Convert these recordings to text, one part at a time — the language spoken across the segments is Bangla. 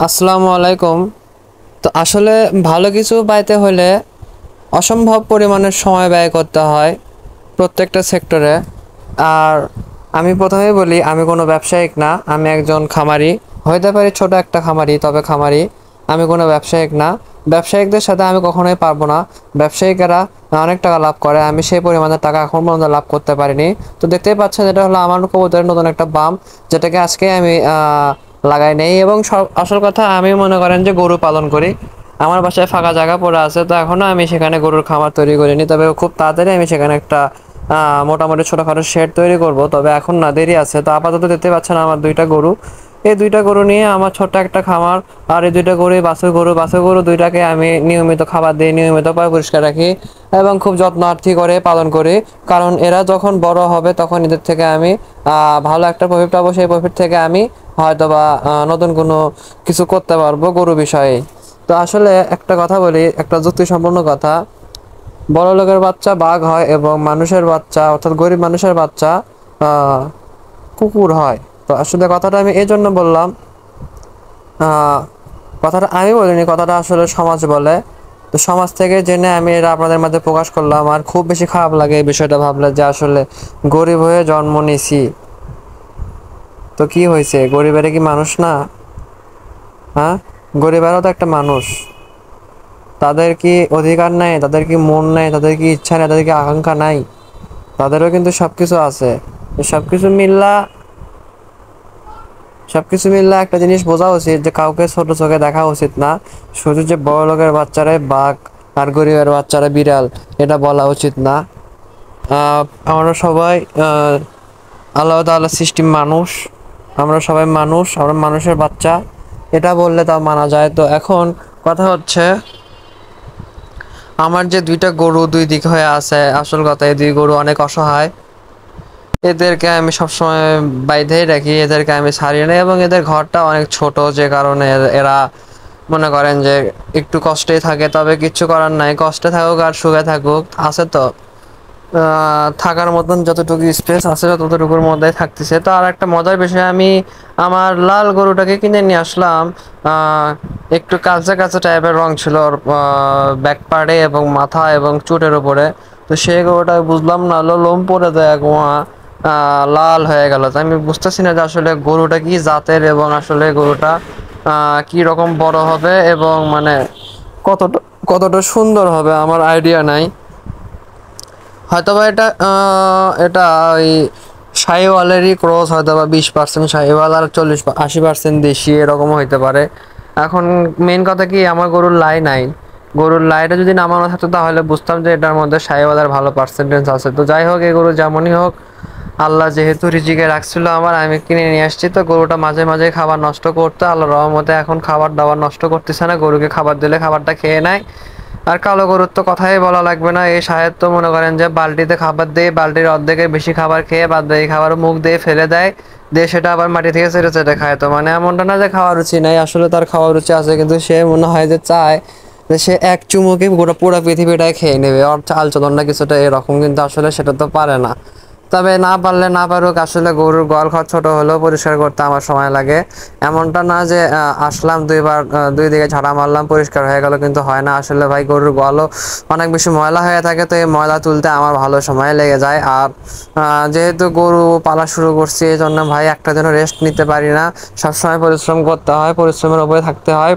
আসসালামু আলাইকুম। তো আসলে ভালো কিছু পাইতে হলে অসম্ভব পরিমাণের সময় ব্যয় করতে হয় প্রত্যেকটা সেক্টরে। আর আমি প্রথমেই বলি, আমি কোনো ব্যবসায়িক না, আমি একজন খামারি। হইতে পারি ছোট একটা খামারি, তবে খামারি। আমি কোনো ব্যবসায়িক না। ব্যবসায়িকদের সাথে আমি কখনোই পারবো না। ব্যবসায়িকেরা অনেক টাকা লাভ করে, আমি সেই পরিমাণে টাকা এখন পর্যন্ত লাভ করতে পারিনি। তো দেখতেই পাচ্ছেন, এটা হলো আমার কবুতরের নতুন একটা বাম, যেটাকে আজকে আমি লাগাই নেই। এবং আসল কথা, আমি মনে করেন যে গরু পালন করি। আমার বাসায় ফাঁকা জায়গা পড়ে আছে, তো এখনো আমি সেখানে গরুর খামার তৈরি করিনি। তবে খুব তাড়াতাড়ি আমি সেখানে একটা মোটামুটি ছোটখাটো শেড তৈরি করব। তবে এখন না, দেরি আছে। তো আপাতত দেখতে পাচ্ছেন আমার দুইটা গরু। এই দুইটা গরু নিয়ে আমার ছোট্ট একটা খামার। আর এই দুইটা গরু বাছুর গরু দুইটাকে আমি নিয়মিত খাবার দিই, নিয়মিত পরিষ্কার রাখি এবং খুব যত্নার্থী করে পালন করি। কারণ এরা যখন বড় হবে তখন এদের থেকে আমি ভালো একটা প্রফিট পাবো। সেই প্রফিট থেকে আমি হয়তোবা নতুন কোনো কিছু করতে পারবো গরু বিষয়ে। তো আসলে একটা কথা বলি, একটা যুক্তিসম্পন্ন কথা। বড় লোকের বাচ্চা বাঘ হয় এবং মানুষের বাচ্চা, অর্থাৎ গরিব মানুষের বাচ্চা আহ, কুকুর হয়। তো আসলে কথাটা আমি এই জন্য বললাম, আহ, কথাটা আমি বলিনি, কথাটা আসলে সমাজ বলে। তো সমাজ থেকে জেনে আমি এটা আপনাদের মাঝে প্রকাশ করলাম। আর খুব বেশি খারাপ লাগে এই বিষয়টা ভাবলে, যে আসলে গরিব হয়ে জন্ম নিছি, তো কি হয়েছে, গরিবেরা কি মানুষ না? হ্যাঁ, গরিবেরাও তো একটা মানুষ। তাদের কি অধিকার নাই? তাদের কি মন নাই? তাদের কি ইচ্ছা নাই? তাদের কি আকাঙ্ক্ষা নাই? তাদেরও কিন্তু সবকিছু আছে। তো সবকিছু মিল্লা একটা জিনিস বোঝা উচিত, যে কাউকে ছোট চোখে দেখা উচিত না। শুধু যে বড় লোকের বাচ্চারাই বাঘ আর গরিবের বাচ্চারা বিড়াল, এটা বলা উচিত না। আহ, আমরা সবাই আল্লাহ তাআলার সৃষ্টি মানুষ। আমরা সবাই মানুষ, আমরা মানুষের বাচ্চা, এটা বললে তা মানা যায়। তো এখন কথা হচ্ছে, আমার যে দুইটা গরু দুই দিক হয়ে আছে, আসল কথা এই দুই গরু অনেক অসহায়। এদেরকে আমি সবসময় বাইধেই রাখি, এদেরকে আমি ছাড়ি না। এবং এদের ঘরটা অনেক ছোট, যে কারণে এরা মনে করেন যে একটু কষ্টেই থাকে। তবে কিচ্ছু করার নাই, কষ্টে থাকুক আর সুখে থাকুক, আছে তো থাকার মতন যতটুকু স্পেস আছে ততটুকুর মধ্যে থাকতেছে। তো আর একটা মজার বিষয়, আমি আমার লাল গরুটাকে কিনে নিয়ে আসলাম। আহ, একটু কাঁচা কাঁচা টাইপের রং ছিল ওর ব্যাক পার্টে এবং মাথা এবং চুটের উপরে। তো সেই গরুটা বুঝলাম না, লোম পড়ে যায় লাল হয়ে গেল। তো আমি বুঝতেছি না যে আসলে গরুটা কি জাতের, এবং আসলে গরুটা কি রকম বড় হবে, এবং মানে কতটা কতটা সুন্দর হবে, আমার আইডিয়া নাই। হয়তোবা এটা ওই শাহিওয়ালেরই ক্রস, হয়তোবা 20% শাহিওয়াল আর 40-80% দেশি, এরকমও হইতে পারে। এখন মেন কথা কি, আমার গরুর লাই নাই। গরুর লাইটা যদি নামানো থাকতো তাহলে বুঝতাম যে এটার মধ্যে শাহিওয়ালের ভালো পার্সেন্টেজ আছে। তো যাই হোক, এই গরু যেমনই হোক, আল্লাহ যেহেতু রিজিকে রাখছিল আমার, আমি কিনে নিয়ে আসছি। তো গরুটা মাঝে মাঝে খাবার নষ্ট করতো, আল্লাহ রহমতে এখন খাবার দাবার নষ্ট করতেছে না। গরুকে খাবার দিলে খাবারটা খেয়ে নেয়। আর কালো গরুর তো কথাই বলা লাগবে না। এই সাহেব তো মনে করেন যে বালতিতে খাবার দিয়ে বালতির অর্ধেকের বেশি খাবার খেয়ে বাদ বাকি খাবার মুখ দিয়ে ফেলে দেয়, দিয়ে সেটা আবার মাটি থেকে চেটে চেটে খায়। তো মানে এমনটা না যে খাওয়ার রুচি নাই, আসলে তার খাওয়ার রুচি আছে, কিন্তু সে মনে হয় যে চায় যে সে এক চুমুকে গোটা পুরো পৃথিবীটাই খেয়ে নেবে। ওর চাল চলনটা কিছুটা এরকম, কিন্তু আসলে সেটা তো পারে না। তবে না পারলে না পারুক, আসলে গরুর গোয়াল ঘর ছোট হলেও পরিষ্কার করতে আমার সময় লাগে। এমনটা না যে আসলাম দুইবার দুই দিকে ঝাড়া মারলাম পরিষ্কার হয়ে গেল, কিন্তু হয় না। আসলে ভাই, গরুর গোয়ালও অনেক বেশি ময়লা হয়ে থাকে, তো এই ময়লা তুলতে আমার ভালো সময় লেগে যায়। আর যেহেতু গরু পালা শুরু করছি, এই জন্য ভাই একটা যেন রেস্ট নিতে পারি না। সবসময় পরিশ্রম করতে হয়, পরিশ্রমের উপরে থাকতে হয়।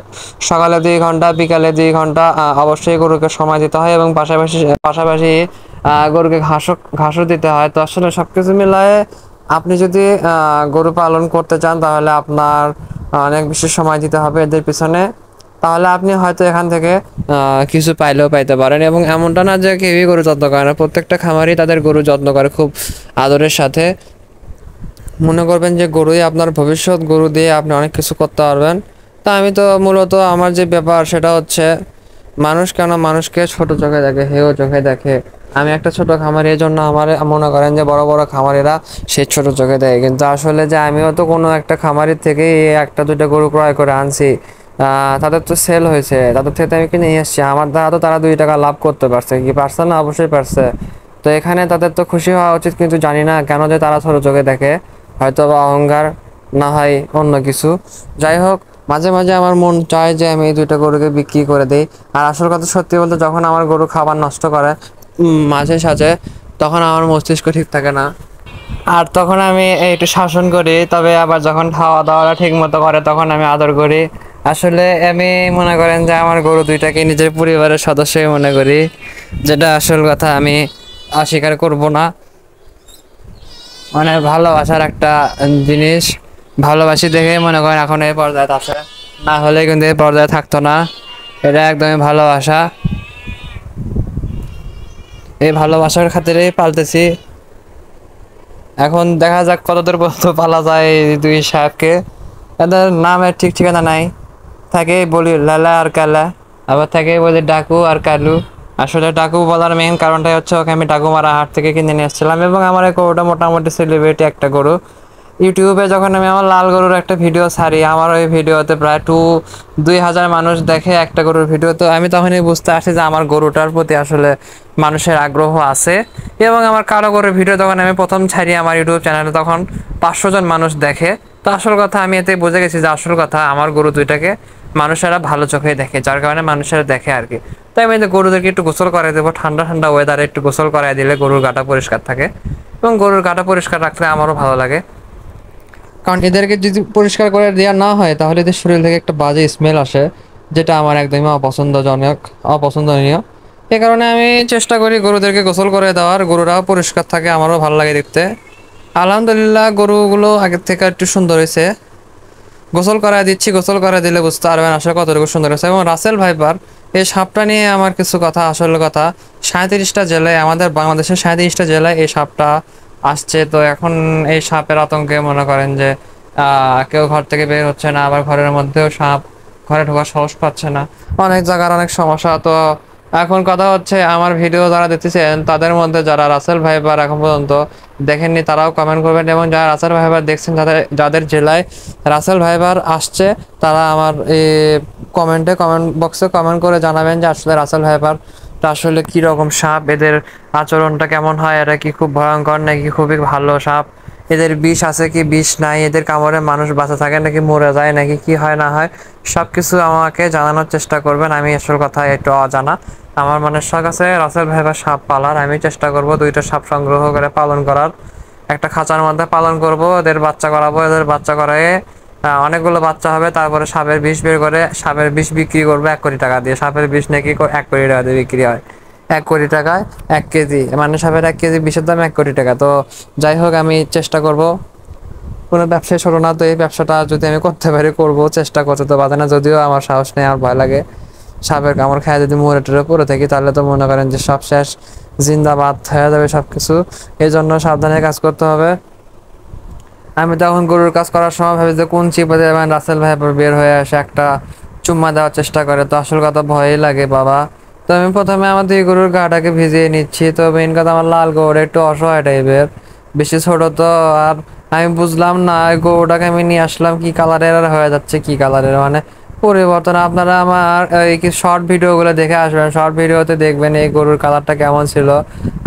সকালে 2 ঘন্টা, বিকালে 2 ঘন্টা অবশ্যই গরুকে সময় দিতে হয়, এবং পাশাপাশি পাশাপাশি গরুকে ঘাসও দিতে হয়। তো আসলে সবকিছু মিলায়ে আপনি যদি গরু পালন করতে চান, তাহলে আপনার অনেক বেশি সময় দিতে হবে এদের পিছনে। তাহলে আপনি হয়তো এখান থেকে কিছু পাইলেও পাইতে পারেন। এবং এমনটা না যে কেউই গরু যত্ন করে না, প্রত্যেকটা খামারই তাদের গরু যত্ন করে খুব আদরের সাথে। মনে করবেন যে গরুই আপনার ভবিষ্যৎ, গরু দিয়ে আপনি অনেক কিছু করতে পারবেন। তা আমি তো মূলত আমার যে ব্যাপার সেটা হচ্ছে, মানুষ কেন মানুষকে ছোট চোখে দেখে, হেয় চোখে দেখে। আমি একটা ছোট খামারি, এই জন্য আমার মনে করেন যে বড় বড় খামারিরা সে ছোট চোখে দেয়। কিন্তু আসলে যে আমিও তো কোনো একটা খামারির থেকে একটা দুইটা গরু ক্রয় করে আনছি। তাদের তো সেল হয়েছে, তাদের থেকে তো আমি কিনে নিয়ে এসেছি। আমার দ্বারা তো তারা 2 টাকা লাভ করতে পারছে, কি পারছে না? অবশ্যই পারছে। তো এখানে তাদের তো খুশি হওয়া উচিত, কিন্তু জানি না কেন যে তারা ছোট চোখে দেখে। হয়তো বা অহংকার, না হয় অন্য কিছু। যাই হোক, মাঝে মাঝে আমার মন চায় যে আমি এই দুইটা গরুকে বিক্রি করে দিই। আর আসল কথা সত্যি বলতে, যখন আমার গরু খাবার নষ্ট করে মাঝে সাঝে, তখন আমার মস্তিষ্ক ঠিক থাকে না, আর তখন আমি একটু শাসন করি। তবে আবার যখন খাওয়া দাওয়াটা ঠিক মতো করে তখন আমি আদর করি। আসলে আমি মনে করেন যে আমার গরু দুইটাকে নিজের পরিবারের সদস্যই মনে করি, যেটা আসল কথা, আমি অস্বীকার করব না। মানে ভালোবাসার একটা জিনিস, ভালোবাসি দেখে মনে করেন এখন এই পর্যায়ে আছে, না হলে কিন্তু এই পর্যায়ে থাকতো না। এটা একদমই ভালোবাসা, এই ভালোবাসার খাতিরেই পালতেছি। এখন দেখা যাক কতদূর পর্যন্ত পালা যায় এই দুই সাহেবকে। এদের নামের ঠিক ঠিকানা নাই, থাকে বলি লালা আর কালা, আবার থাকে বলি ডাকু আর কালু। আসলে ডাকু বলার মেইন কারণটাই হচ্ছে ওকে আমি ডাকুমারা হাট থেকে কিনে নিয়ে এসেছিলাম, এবং আমার এই গরুটা মোটামুটি সেলিব্রিটি একটা গরু। ইউটিউবে যখন আমি আমার লাল গরুর একটা ভিডিও ছাড়ি, আমার ওই ভিডিওতে প্রায় 2,000 মানুষ দেখে একটা গরুর ভিডিও। তো আমি তখনই বুঝতে পারছি যে আমার গরুটার প্রতি আসলে মানুষের আগ্রহ আছে। এবং আমার কালো গরুর ভিডিও যখন আমি প্রথম ছাড়ি আমার ইউটিউব চ্যানেলে, তখন 500 জন মানুষ দেখে। তো আসল কথা আমি এতে বুঝে গেছি যে আসল কথা আমার গরু দুইটাকে মানুষেরা ভালো চোখে দেখে, যার কারণে মানুষেরা দেখে আর কি। তাই আমি গরুদেরকে একটু গোসল করাই দেবো, ঠান্ডা ঠান্ডা ওয়েদারে একটু গোসল করাই দিলে গরুর গাটা পরিষ্কার থাকে, এবং গরুর গাটা পরিষ্কার রাখলে আমারও ভালো লাগে। কারণ এদেরকে যদি পরিষ্কার করে দেওয়া না হয় তাহলে এদের শরীর থেকে একটা বাজে স্মেল আসে, যেটা আমার একদমই অপছন্দনীয়। এই কারণে আমি চেষ্টা করি গরুদেরকে গোসল করে দেওয়ার, গরুরাও পরিষ্কার থাকে, আমারও ভালো লাগে দেখতে। আলহামদুলিল্লাহ গরুগুলো আগের থেকে একটু সুন্দর হয়েছে। গোসল করায় দিচ্ছি, গোসল করায় দিলে বুঝতে পারবেন আসলে কতটুকু সুন্দর হয়েছে। এবং রাসেল ভাইপার এই সাপটা নিয়ে আমার কিছু কথা, আসলে কথা, 37টা জেলায়, আমাদের বাংলাদেশের 37টা জেলায় এই সাপটা আসছে। তো এখন এই সাপের আতঙ্কে মনে করেন যে কেউ ঘর থেকে বের হচ্ছে না, আবার ঘরের মধ্যেও সাপ, ঘরে ঢোকার সাহস পাচ্ছে না, অনেক জায়গার অনেক সমস্যা। তো এখন কথা হচ্ছে আমার ভিডিও যারা দেখতেছেন তাদের মধ্যে যারা রাসেল ভাইপার এখন পর্যন্ত দেখেননি তারাও কমেন্ট করবেন, এবং যারা রাসেল ভাইপার দেখছেন যাদের যাদের জেলায় রাসেল ভাইপার আসছে তারা আমার এই কমেন্ট বক্সে কমেন্ট করে জানাবেন যে আসলে রাসেল ভাইপার আসলে কি রকম সাপ, এদের আচরণটা কেমন হয়, এরা কি খুব ভয়ঙ্কর নাকি খুবই ভালো সাপ, এদের বিষ আছে কি বিষ নাই, এদের কামড়ে মানুষ বাঁচা থাকে নাকি মরে যায় নাকি কি হয় না হয়, সব কিছু আমাকে জানানোর চেষ্টা করবেন। আমি আসল কথা একটু অজানা, আমার মনে শখ আছে রাসেল ভাইপার সাপ পালার। আমি চেষ্টা করব 2টা সাপ সংগ্রহ করে পালন করার, একটা খাঁচার মধ্যে পালন করব, এদের বাচ্চা করাবো, এদের বাচ্চা করায় অনেকগুলো বাচ্চা হবে, তারপরে সাপের বিষ বের করে সাপের বিষ বিক্রি করবো 1 কোটি টাকা দিয়ে। সাপের বিষ নাকি 1 কোটি টাকা দিয়ে বিক্রি হয়, 1 কোটি টাকায় 1 কেজি, মানে সাপের 1 কেজি বিষের দাম 1 কোটি টাকা। তো যাই হোক, আমি চেষ্টা করব, কোনো ব্যবসায় ছোট না, তো এই ব্যবসাটা যদি আমি করতে পারি করবো, চেষ্টা করতে তো বাধে না, যদিও আমার সাহস নেই, আমার ভয় লাগে। সাপের কামড় খায় যদি মরে টরে পড়ে থাকি তাহলে তো মনে করেন যে সব শেষ, জিন্দাবাদ হয়ে যাবে সব কিছু। এই জন্য সাবধানে কাজ করতে হবে। আমি তখন গরুর কাজ করার সময় ভাবি যে কোন চিপে দেবেন, রাসেল ভাই বের হয়ে আসে একটা চুম্মা দেওয়ার চেষ্টা করে, তো আসল কথা ভয়ই লাগে বাবা। তো আমি প্রথমে আমার দুই গরুর গাটাকে ভিজিয়ে নিচ্ছি। তো মেইন কথা আমার লাল গরুটা একটু অসহায় টাইপের, বেশি ছোট তো, আর আমি বুঝলাম না এই গরুটাকে আমি নিয়ে আসলাম কি কালারের আর হয়ে যাচ্ছে কি কালারের, মানে পরিবর্তন। আপনারা আমার এই কি শর্ট ভিডিওগুলো দেখে আসবেন, শর্ট ভিডিওতে দেখবেন এই গরুর কালারটা কেমন ছিল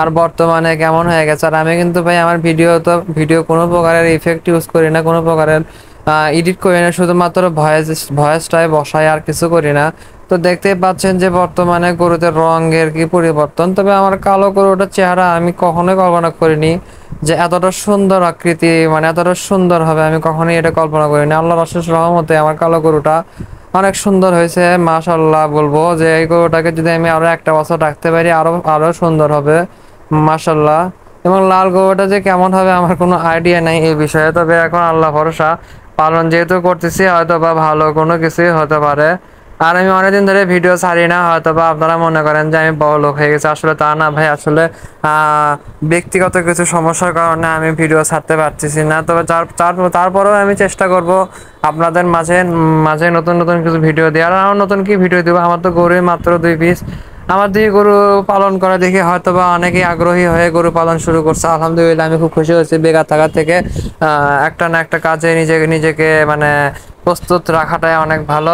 আর বর্তমানে কেমন হয়ে গেছে। আর আমি কিন্তু ভাই আমার ভিডিও কোনো প্রকারের ইফেক্ট ইউজ করি না, কোনো প্রকারের এডিট করি না, শুধুমাত্র ভয়েসটাই বসাই, আর কিছু করি না। তো দেখতেই পাচ্ছেন যে বর্তমানে গরুদের রঙের কি পরিবর্তন। তবে আমার কালো গরুটার চেহারা আমি কখনোই কল্পনা করিনি যে এতটা সুন্দর আকৃতি, মানে এতটা সুন্দর হবে, আমি কখনোই এটা কল্পনা করিনি। আল্লাহর অশেষ রহমতে আমার কালো গরুটা অনেক সুন্দর হয়েছে, মাশাআল্লাহ। বলবো যে এই গরুটাকে যদি আমি আরো একটা বছর রাখতে পারি আরো আরো সুন্দর হবে, মাশাআল্লাহ। এবং লাল গরুটা যে কেমন হবে আমার কোনো আইডিয়া নাই এই বিষয়ে, তবে এখন আল্লাহ ভরসা, পালন যেহেতু করতেছি হয়তো বা ভালো কোনো কিছুই হতে পারে। আর আমি অনেকদিন ধরে ভিডিও ছাড়ি না, হয়তো বা আপনারা মনে করেন যে আমি বড় লোক হয়ে গেছি, আসলে তা না ভাই। আসলে ব্যক্তিগত কিছু সমস্যার কারণে আমি ভিডিও ছাড়তে পারতেছি না। তবে তারপরেও আমি চেষ্টা করব আপনাদের মাঝে মাঝে নতুন নতুন কিছু ভিডিও দেওয়ার। আর নতুন কি ভিডিও দেবো, আমার তো গরুই মাত্র 2 পিস, আমার 2 গরু পালন করা দেখে হয়তো বা অনেকেই আগ্রহী হয়ে গরু পালন শুরু করছে। আলহামদুলিল্লাহ, আমি খুব খুশি হয়েছি। বেকার থাকার থেকে একটা না একটা কাজে নিজেকে নিজেকে মানে প্রস্তুত রাখাটাই অনেক ভালো।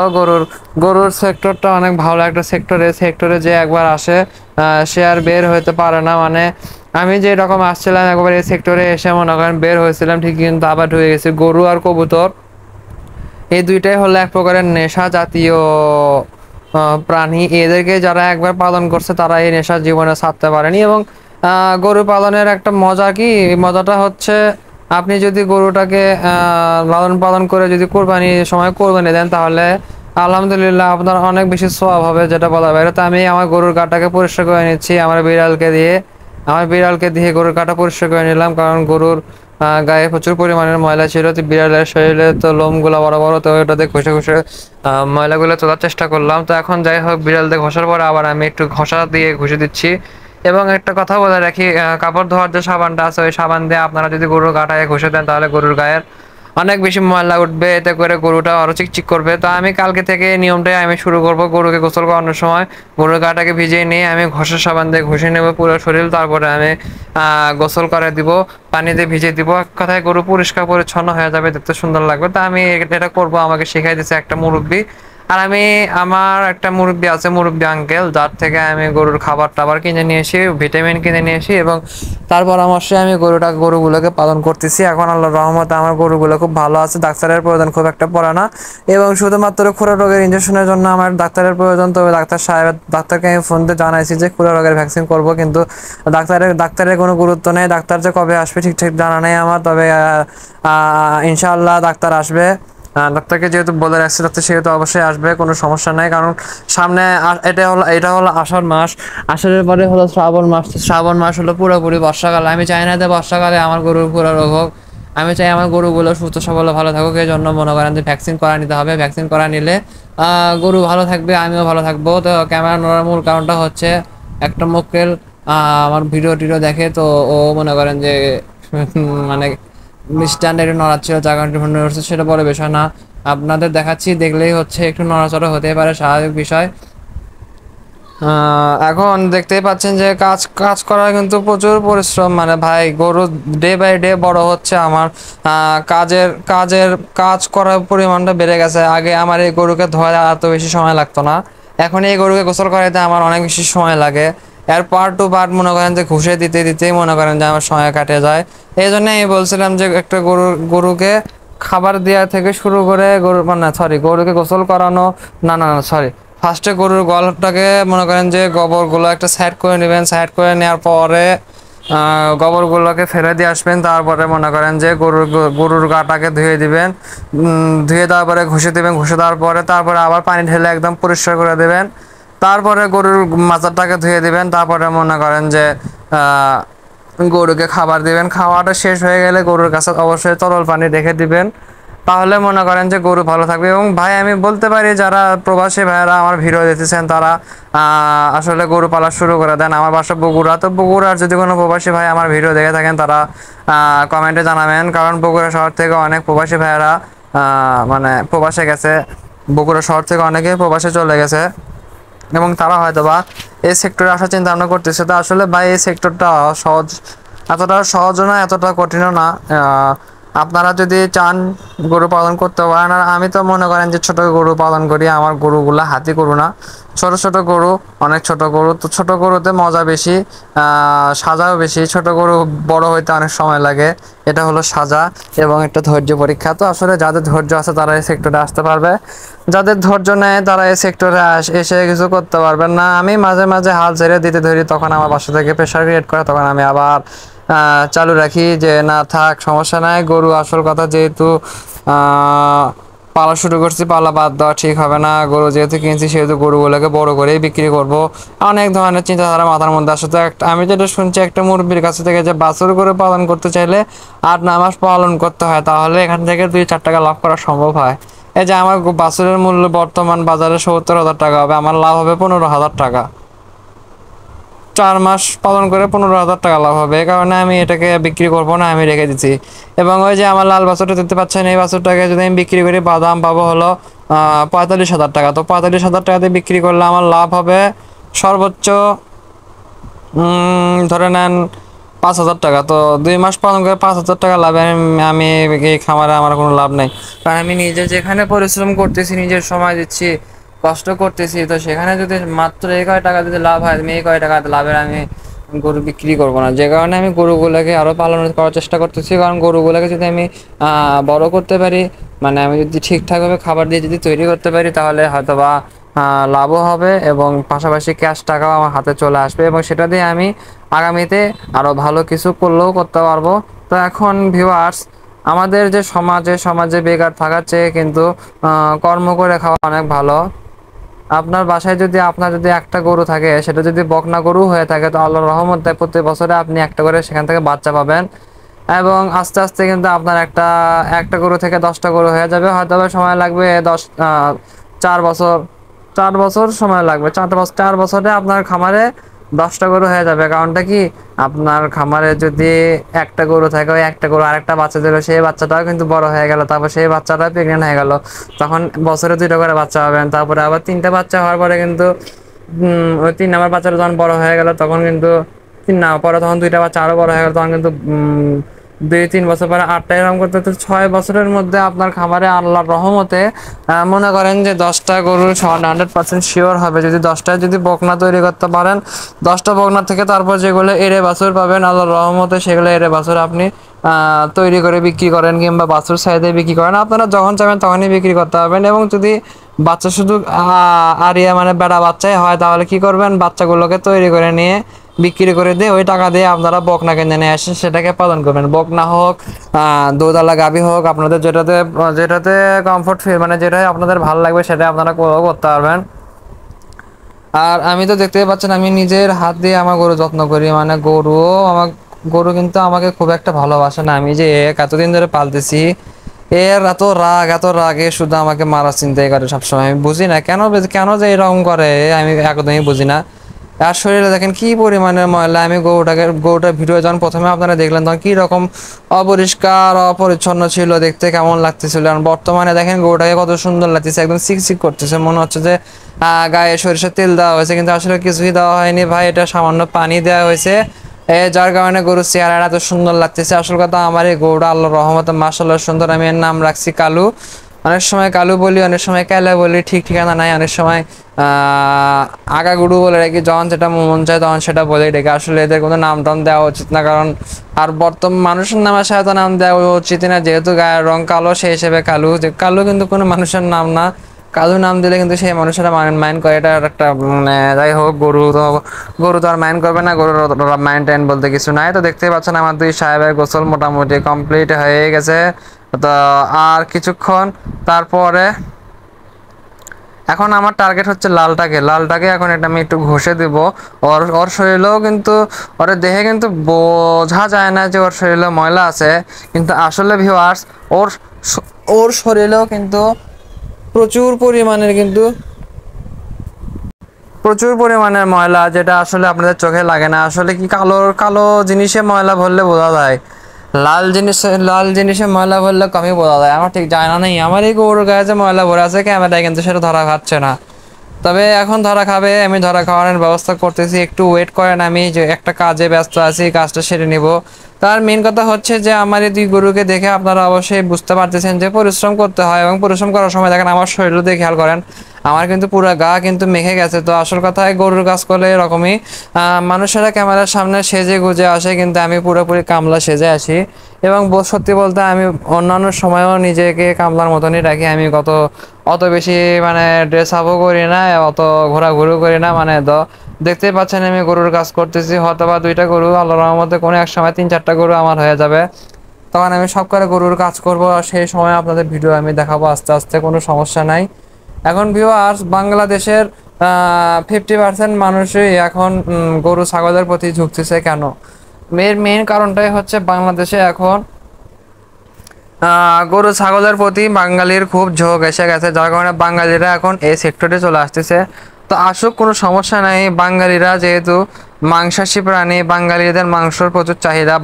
গরুর সেক্টরটা অনেক ভালো একটা সেক্টরে যে একবার আসে সে আর বের হতে পারে না। মানে আমি যে রকম আসছিলাম একবার এই সেক্টরে এসে মনে করেন বের হয়েছিলাম ঠিকই, কিন্তু আবার ঢুকে গেছি। গরু আর কবুতর এই দুইটাই হলো এক প্রকারের নেশা জাতীয় প্রাণী। এদেরকে যারা একবার পালন করছে তারা এই নেশা জীবনে ছাড়তে পারেনি। এবং গরু পালনের একটা মজা কি, মজাটা হচ্ছে আপনি যদি গরুটাকে লালন পালন করে যদি কোরবানির সময় কোরবানি দেন তাহলে আলহামদুলিল্লাহ আপনার অনেক বেশি সওয়াব হবে, যেটা বলা বাইরে। তো আমি আমার গরুর গাটাকে পরিষ্কার করে নিচ্ছি আমার বিড়ালকে দিয়ে গরুর গাটা পরিষ্কার করে নিলাম, কারণ গরুর গায়ে প্রচুর পরিমাণের ময়লা ছিল। তো বিড়ালের শরীরে তো লোমগুলো বড় বড়, তো ওটাতে ঘষে ঘষে ময়লাগুলো তোলার চেষ্টা করলাম। তো এখন যাই হোক, বিড়াল দিয়ে ঘষার পরে আবার আমি একটু ঘষা দিয়ে ঘষে দিচ্ছি। এবং একটা কথা বলে রাখি, কাপড় ধোয়ার যে সাবানটা আছে ওই সাবান দিয়ে আপনারা যদি গরুর গাটায় ঘষে দেন তাহলে গরুর গায়ের অনেক বেশি ময়লা উঠবে, এতে করে গরুটা আরো চিকচিক করবে। তো আমি কালকে থেকে নিয়মটাই আমি শুরু করব, গরুকে গোসল করানোর সময় গরুর গাটাকে ভিজিয়ে নিয়ে আমি ঘষের সাবান দিয়ে ঘষে নেব পুরো শরীর, তারপরে আমি গোসল করে দিব, পানি দিয়ে ভিজিয়ে দিব। এক কথায় গরু পরিষ্কার পরিচ্ছন্ন হয়ে যাবে, দেখতে সুন্দর লাগবে। তো আমি এটা করব, আমাকে শিখাই দিয়েছে একটা মুরব্বি। আর আমার একটা মুরব্বি আছে, মুরব্বি আঙ্কেল, যার থেকে আমি গরুর খাবার টাবার কিনে নিয়ে এসি, ভিটামিন কিনে নিয়ে এসি, এবং তার পরামর্শে আমি গরুগুলোকে পালন করতেছি। এখন আল্লাহর রহমতে আমার গরুগুলো খুব ভালো আছে, ডাক্তারের প্রয়োজন খুব একটা পড়ে না। এবং শুধুমাত্র খুরা রোগের ইনজেকশনের জন্য আমার ডাক্তারের প্রয়োজন। তবে ডাক্তারকে আমি ফোন দিয়ে জানাইছি যে খুরা রোগের ভ্যাকসিন করব, কিন্তু ডাক্তারের কোনো গুরুত্ব নেই। ডাক্তার যে কবে আসবে ঠিকঠাক জানা নেই আমার, তবে ইনশাআল্লাহ ডাক্তার আসবে। ডাক্তারকে যেহেতু বলে রাখছি, ডাক্তার সেহেতু অবশ্যই আসবে, কোনো সমস্যা নাই। কারণ সামনে এটা হলো আষাঢ় মাস, আষাঢ়ের পরে হলো শ্রাবণ মাস হলো পুরোপুরি বর্ষাকাল। আমি চাই না যে বর্ষাকালে আমার গরুর পুরো রোগ হোক, আমি চাই আমার গরুগুলো সুস্থ সবল ভালো থাকুক। এই জন্য মনে করেন যে ভ্যাকসিন করা নিতে হবে। ভ্যাকসিন করা নিলে গরু ভালো থাকবে, আমিও ভালো থাকবো। তো ক্যামেরা নোড়ার মূল কারণটা হচ্ছে একটা মক্কেল আমার ভিডিও টিডিও দেখে, তো ও মনে করেন যে মানে স্ট্যান্ডার্ডে নড়াচ্ছিল, জায়গাটি নড়ছে, সেটা বড় বিষয় না। আপনাদের দেখাচ্ছি, দেখলেই হচ্ছে একটু নড়াচড়া হতে পারে, স্বাভাবিক বিষয়। এখন দেখতেই পাচ্ছেন যে কাজ কাজ করা কিন্তু প্রচুর পরিশ্রম, মানে ভাই গরু ডে বাই ডে বড় হচ্ছে আমার। কাজ করার পরিমাণটা বেড়ে গেছে। আগে আমার এই গরুকে ধোয়া এত বেশি সময় লাগতো না, এখন এই গরুকে গোসল করাইতে আমার অনেক বেশি সময় লাগে। এর পার্ট টু পার্ট মনে করেন যে ঘুষে দিতেই মনে করেন যে আমার সময় কাটে যায়। এই জন্য আমি বলছিলাম যে একটা গরুকে খাবার দেওয়া থেকে শুরু করে গরুকে গোসল করানো, না সরি, ফার্স্টে গরুর গলটাকে মনে করেন যে গোবরগুলো একটা সাইড করে নেবেন, সাইড করে নেওয়ার পরে গোবরগুলোকে ফেলে দিয়ে আসবেন। তারপরে মনে করেন যে গরুর গাটাকে ধুয়ে দিবেন, ধুয়ে দেওয়ার পরে ঘষে দেবেন, ঘষে দেওয়ার পরে তারপরে আবার পানি ঢেলে একদম পরিষ্কার করে দেবেন। তারপরে গরুর মাজারটাকে ধুয়ে দিবেন। তারপরে মনে করেন যে গরুকে খাবার দিবেন। খাওয়াটা শেষ হয়ে গেলে গরুর কাছে অবশ্যই তরল পানি রেখে দিবেন, তাহলে মনে করেন যে গরু ভালো থাকবে। এবং ভাই আমি বলতে পারি, যারা প্রবাসী ভাইয়েরা আমার ভিডিও দেখতেছেন তারা আসলে গরু পালা শুরু করে দেন। আমার বাসা বগুড়া, তো বগুড়ার যদি কোনো প্রবাসী ভাই আমার ভিডিও দেখে থাকেন তারা কমেন্টে জানাবেন, কারণ বগুড়া শহর থেকে অনেক প্রবাসী ভাইয়েরা মানে প্রবাসে গেছে, বগুড়া শহর থেকে অনেকে প্রবাসে চলে গেছে, এবং তারা হয়তো বা এই সেক্টরে আসার চিন্তা ভাবনা করতেছে। তো আসলে ভাই এই সেক্টরটা এতটা সহজ না, এতটা কঠিনও না। আপনারা যদি চান গরু পালন করতে পারেন। আর আমি তো মনে করেন যে ছোট গরু পালন করি, আমার গরুগুলা হাতি গরু না, ছোট গরু, অনেক ছোট গরু। তো ছোট গরুতে মজা বেশি, সাজাও বেশি। ছোট গরু বড় হইতে অনেক সময় লাগে, এটা হলো সাজা এবং একটা ধৈর্য পরীক্ষা। তো আসলে যাদের ধৈর্য আছে তারা এই সেক্টরে আসতে পারবে, যাদের ধৈর্য নেয় তারা এই সেক্টরে এসে কিছু করতে পারবেন না। আমি মাঝে মাঝে হাল ছেড়ে দিতে ধরি, তখন আমার বাসা থেকে প্রেশার ক্রিয়েট করে, তখন আমি আবার চালু রাখি যে না থাক, সমস্যা নাই। গরু আসল কথা, যেহেতু পালা শুরু করছি, পালা বাদ দেওয়া ঠিক হবে না। গরু যেহেতু কিনছি সেহেতু গরুগুলোকে বড় করেই বিক্রি করব, অনেক ধরনের চিন্তাধারা মাথার মধ্যে আসে। তো আমি যেটা শুনছি একটা মুরব্বির কাছ থেকে, যে বাছুর গরু পালন করতে চাইলে 8-9 মাস পালন করতে হয়, তাহলে এখান থেকে 2-4 টাকা লাভ করা সম্ভব হয়। এই যে আমার বাছুরের মূল্য বর্তমান বাজারে 70,000 টাকা হবে, আমার লাভ হবে 15,000 টাকা। 4 মাস পালন করে 15,000 টাকা লাভ হবে। এই কারণে আমি এটাকে বিক্রি করবো না, আমি রেখে দিচ্ছি। এবং ওই যে আমার লাল বাছুরটা দেখতে পাচ্ছেন, এই বাছুরটাকে যদি আমি বিক্রি করি দাম পাবো হলো 45,000 টাকা। তো 45,000 টাকাতে বিক্রি করলে আমার লাভ হবে সর্বোচ্চ ধরে নেন 5,000 টাকা। তো 2 মাস পালন করে 5,000 টাকা লাভে আমি এই খামারে আমার কোনো লাভ নেই, কারণ আমি নিজে যেখানে পরিশ্রম করতেছি, নিজের সময় দিচ্ছি, কষ্ট করতেছি, তো সেখানে যদি মাত্র এই কয় টাকা যদি লাভ হয়, আমি এই কয় টাকা লাভের আমি গরু বিক্রি করবো না। যে কারণে আমি গরুগুলোকে আরও পালন করার চেষ্টা করতেছি, কারণ গরুগুলোকে যদি আমি বড় করতে পারি, মানে আমি যদি ঠিকঠাকভাবে খাবার দিয়ে যদি তৈরি করতে পারি তাহলে হয়তোবা লাভও হবে এবং পাশাপাশি ক্যাশ টাকাও আমার হাতে চলে আসবে এবং সেটা দিয়ে আমি আগামীতে আরও ভালো কিছু করলেও করতে পারবো। তো এখন ভিউয়ার্স, আমাদের যে সমাজে বেকার থাকার চেয়ে কিন্তু কর্ম করে খাওয়া অনেক ভালো। আপনার যদি একটা গরু থাকে, সেটা যদি বকনা গরু হয়ে থাকে, তো আল্লাহর রহমতে প্রতি বছরে আপনি একটা করে সেখান থেকে বাচ্চা পাবেন এবং আস্তে আস্তে কিন্তু আপনার একটা গরু থেকে 10টা গরু হয়ে যাবে। হয়তো সময় লাগবে 4 বছর, 4 বছর সময় লাগবে। 4 বছরে আপনার খামারে 10টা গরু হয়ে যাবে। কারণটা কি, আপনার খামারে যদি একটা গরু থাকে, ওই একটা গরু আরেকটা বাচ্চা দিল, সেই বাচ্চাটাও কিন্তু বড় হয়ে গেল, তারপর সেই বাচ্চাটা প্রেগনেন্ট হয়ে গেল, তখন বছরে 2টা করে বাচ্চা পাবেন। তারপরে আবার 3টা বাচ্চা হওয়ার পরে কিন্তু ওই 3 নম্বর বাচ্চাটা যখন বড় হয়ে গেল, তখন কিন্তু 3 না পরে তখন 2টা বাচ্চা আরো বড় হয়ে গেল, তখন কিন্তু 2-3 বছর পরে 8টা, এরকম করতে করতে 6 বছরের মধ্যে আপনার খামারে আল্লাহর রহমতে মনে করেন যে 10টা গরু 100% শিওর হবে। যদি 10টায় যদি বকনা তৈরি করতে পারেন, 10টা বকনা থেকে তারপর যেগুলো এড়ে বাছুর পাবেন আল্লাহর রহমতে, সেগুলো এড়ে বাছুর আপনি তৈরি করে বিক্রি করেন কিংবা বাছুর সাইডে বিক্রি করেন, আপনারা যখন চাবেন তখনই বিক্রি করতে পারবেন। এবং যদি বাচ্চা শুধু আরিয়া মানে বেড়া বাচ্চাই হয়, তাহলে কি করবেন, বাচ্চাগুলোকে তৈরি করে নিয়ে বিক্রি করে দিয়ে ওই টাকা দিয়ে আপনারা বকনা কিনে নিয়ে আসেন, সেটাকে পালন করবেন। বকনা হোক, দুধালা গাভী হোক, আপনাদের যেটাতে যেটাতে কমফোর্ট ফিল, মানে যেটাই আপনাদের ভালো লাগবে সেটা আপনারা করতে পারবেন। আর আমি তো দেখতেই পাচ্ছেন, আমি নিজের হাত দিয়ে আমার গরু যত্ন করি, মানে গরু কিন্তু আমাকে খুব একটা ভালোবাসে না। আমি যে এতদিন ধরে পালতেছি, এত রাগে শুধু আমাকে মারার চিন্তাই করে সবসময়। আমি বুঝি না কেন যে এরকম করে, আমি একদমই বুঝি না। আর শরীরে দেখেন কি পরিমাণের ময়লা। আমি গরুটার ভিডিও যখন প্রথমে আপনারা দেখলেন, তখন কি রকম অপরিষ্কার অপরিচ্ছন্ন ছিল, দেখতে কেমন লাগতেছিল। আর বর্তমানে দেখেন গরুটাকে কত সুন্দর লাগতেছে, একদম চিকচিক করতেছে, মনে হচ্ছে যে গায়ে সরিষার তেল দেওয়া হয়েছে, কিন্তু আসলে কিছুই দেওয়া হয়নি ভাই, এটা সামান্য পানি দেওয়া হয়েছে, যার কারণে গরুর চেহারাটা এত সুন্দর লাগতেছে। আসল কথা, আমার এই গরুটা আল্লাহর রহমতে মাশাআল্লাহ সুন্দর। আমি এর নাম রাখছি কালু। অনেক সময় কালু বলি, অনেক সময় কালা বলি, ঠিক ঠিকানা নাই। অনেক সময় আগা গুরু বলে রেখে, যখন যেটা মন চায় তখন সেটা বলে রেখে। আসলে এদের কোনো নাম টাম দেওয়া উচিত না, কারণ আর বর্তমান মানুষের নামের সাথে নাম দেওয়া উচিত না, যেহেতু গায়ের রং কালো সেই হিসেবে কালু। যে কালু কিন্তু কোনো মানুষের নাম না, কালু নাম দিলে কিন্তু সেই মানুষেরা মাইন্ড করে, এটা একটা মানে যাই হোক, গরু তো আর মাইন্ড করবে না, গরুর মাইন্ড টাইন বলতে কিছু নাই। তো দেখতেই পাচ্ছেন আমার 2 সাহেবের গোসল মোটামুটি কমপ্লিট হয়ে গেছে। তো আর কিছুক্ষণ তারপরে এখন আমার টার্গেট হচ্ছে লালটাকে এখন এটা আমি একটু ঘষে দিব। ওর শরীরেও কিন্তু, ওর দেহে কিন্তু বোঝা যায় না যে ওর শরীরে ময়লা আছে, কিন্তু আসলে ভিউয়ার্স, ওর ওর শরীরেও কিন্তু প্রচুর পরিমাণের কিন্তু প্রচুর পরিমাণের ময়লা, যেটা আসলে আপনাদের চোখে লাগে না। আসলে কি, কালো কালো জিনিসে ময়লা ভরলে বোঝা যায়, লাল জিনিসে ময়লা ভরলে কমই বোঝা যায়। আমার ঠিক জানা নেই আমার এই গরুর গায়ে যে ময়লা ভরে আছে ক্যামেরায়, কিন্তু সেটা ধরা খাচ্ছে না। তবে এখন ধরা খাবে, আমি ধরা খাওয়ানোর ব্যবস্থা করতেছি, একটু ওয়েট করেন। আমি যে একটা কাজে ব্যস্ত আছি, কাজটা সেরে নিব। তার মেন কথা হচ্ছে যে আমার এই 2 গরুকে দেখে আপনারা অবশ্যই বুঝতে পারতেছেন যে পরিশ্রম করতে হয়, এবং পরিশ্রম করার সময় দেখেন আমার শরীরও দিয়ে খেয়াল করেন, আমার কিন্তু পুরো গা কিন্তু মেখে গেছে। তো আসল কথায় গরুর কাজ করলে এরকমই, মানুষেরা ক্যামেরার সামনে সেজে গুজে আসে, কিন্তু আমি পুরোপুরি কামলা সেজে আসি। এবং সত্যি বলতে আমি অন্যান্য সময়ও নিজেকে কামলার মতনই রাখি। আমি অত বেশি মানে ড্রেস আপও করি না, অত ঘোরাঘুরি করি না, মানে দেখতেই পাচ্ছেন আমি গরুর কাজ করতেছি। হয়তো বা 2টা গরু, আল্লাহর রহমতে কোনো এক সময় 3-4টা গরু আমার হয়ে যাবে, তখন আমি সব করে গরুর কাজ করব। আর সেই সময় আপনাদের ভিডিও আমি দেখাবো আস্তে আস্তে, কোনো সমস্যা নাই। এখন ভিউয়ার্স, বাংলাদেশের 50% মানুষই এখন গরু ছাগলের প্রতি ঝুঁকতেছে। কেন? মেন কারণটাই হচ্ছে বাংলাদেশে এখন গরু ছাগলের প্রতি বাঙালির খুব ঝোঁক এসে গেছে, যার কারণে বাঙালিরা এখন এই সেক্টরে চলে আসতেছে। তো আসুক, কোনো সমস্যা নাই। বাঙালিরা যেহেতু মাংসাশী প্রাণী, বাঙালিদের মাংসর প্রচুর চাহিদা।